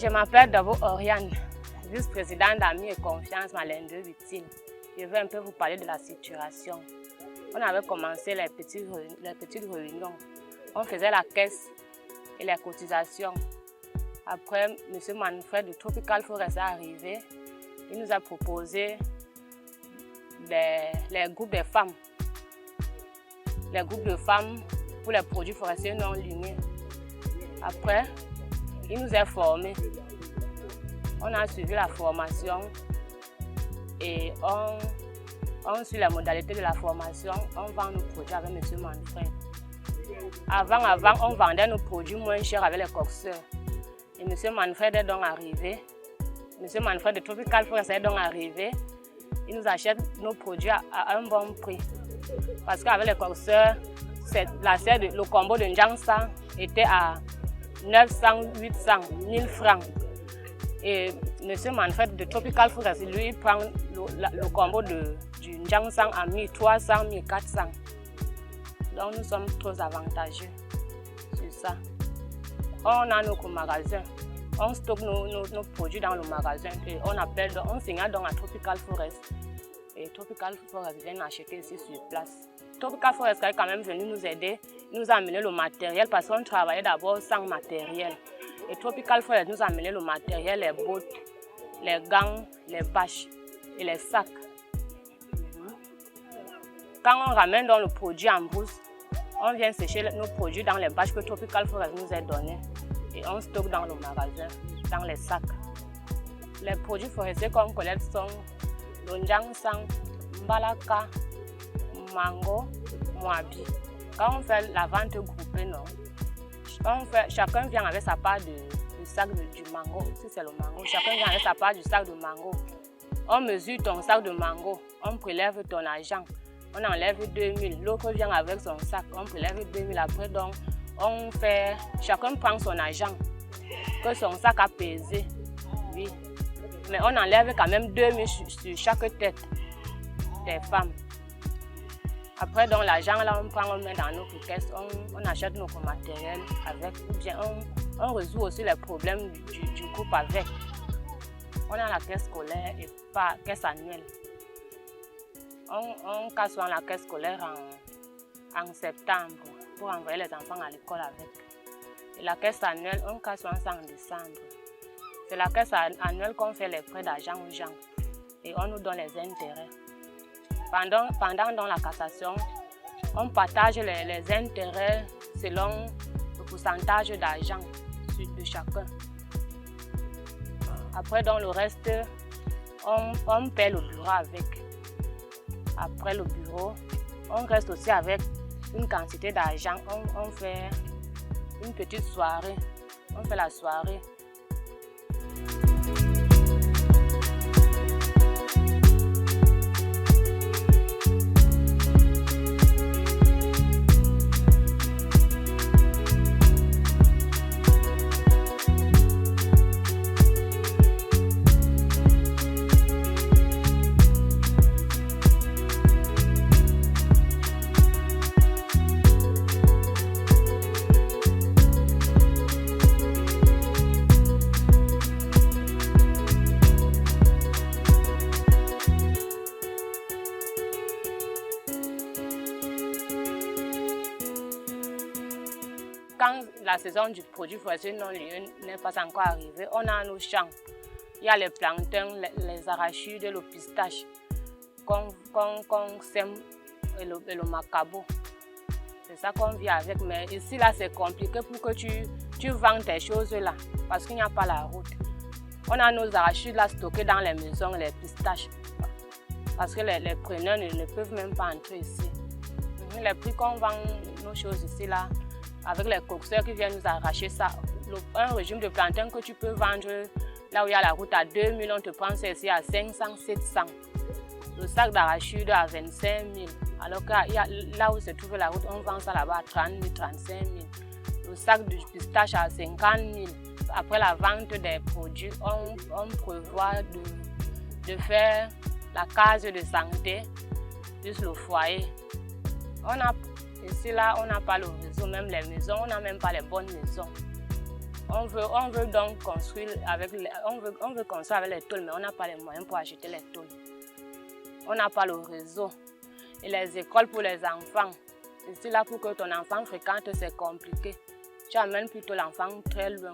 Je m'appelle d'abord Oriane, vice-présidente d'Amis et Confiance Malindeux Utile. Je vais un peu vous parler de la situation. On avait commencé les petites réunions. On faisait la caisse et les cotisations. Après, M. Manfred de Tropical Forest est arrivé. Il nous a proposé les groupes de femmes. Les groupes de femmes pour les produits forestiers non lignés. Après, il nous a formés. On a suivi la formation et on suit les modalités de la formation. On vend nos produits avec M. Manfred. Avant, on vendait nos produits moins chers avec les coxeurs. Et M. Manfred est donc arrivé. M. Manfred de Tropical Forest est donc arrivé. Il nous achète nos produits à un bon prix. Parce qu'avec les coxeurs, le combo de Njangsa était à 900, 800, 1000 francs. Et M. Manfred de Tropical Forest, lui, il prend le combo du Njangsa à 1300, 1400. Donc nous sommes trop avantageux sur ça. On a nos magasins. On stocke nos produits dans le magasin et on signale donc à Tropical Forest. Et Tropical Forest vient acheter ici sur place. Tropical Forest est quand même venu nous aider. Il nous a amené le matériel parce qu'on travaillait d'abord sans matériel. Et Tropical Forest nous a amené le matériel, les bottes, les gants, les bâches et les sacs. Quand on ramène dans le produit en brousse, on vient sécher nos produits dans les bâches que Tropical Forest nous a données. Et on stocke dans le magasin, dans les sacs. Les produits forestiers qu'on collecte sont le Njangsang, Mbalaka, Mango, Moabi. Quand on fait la vente groupée, non, chacun vient avec sa part du sac du mango. Si c'est le mango, chacun vient avec sa part du sac de mango. On mesure ton sac de mango, on prélève ton argent, on enlève 2000. L'autre vient avec son sac, on prélève 2000. Après, donc, chacun prend son argent que son sac a pesé. Oui. Mais on enlève quand même 2000 sur chaque tête des femmes. Après, donc, l'argent, là, on prend, on met dans notre caisse, on achète notre matériel avec, ou bien on résout aussi les problèmes du groupe avec. On a la caisse scolaire et pas caisse annuelle. On casse souvent la caisse scolaire en septembre pour envoyer les enfants à l'école avec. Et la caisse annuelle, on casse souvent ça en décembre. C'est la caisse annuelle qu'on fait les prêts d'argent aux gens et on nous donne les intérêts. Pendant dans la cassation, on partage les intérêts selon le pourcentage d'argent de chacun. Après, dans le reste, on paie le bureau avec. Après le bureau, on reste aussi avec une quantité d'argent. On fait une petite soirée. On fait la soirée. Quand la saison du produit forestier non ligneux n'est pas encore arrivée, on a nos champs. Il y a les plantains, les arachides, le pistache qu'on sème et le macabo. C'est ça qu'on vit avec. Mais ici, là, c'est compliqué pour que tu vends tes choses là parce qu'il n'y a pas la route. On a nos arachides là stockés dans les maisons, les pistaches. Parce que les preneurs ne peuvent même pas entrer ici. Les prix qu'on vend nos choses ici là, avec les coxeurs qui viennent nous arracher ça. Un régime de plantain que tu peux vendre là où il y a la route à 2000, on te prend ça ici à 500, 700. Le sac d'arachide à 25 000. Alors que là où se trouve la route, on vend ça là-bas à 30 000, 35 000. Le sac de pistache à 50 000. Après la vente des produits, on prévoit de faire la case de santé, plus le foyer. Ici, là, on n'a pas le réseau, même les maisons, on n'a même pas les bonnes maisons. On veut donc construire avec on veut construire avec les tôles, mais on n'a pas les moyens pour acheter les tôles. On n'a pas le réseau. Et les écoles pour les enfants. Ici, là, pour que ton enfant fréquente, c'est compliqué. Tu amènes plutôt l'enfant très loin.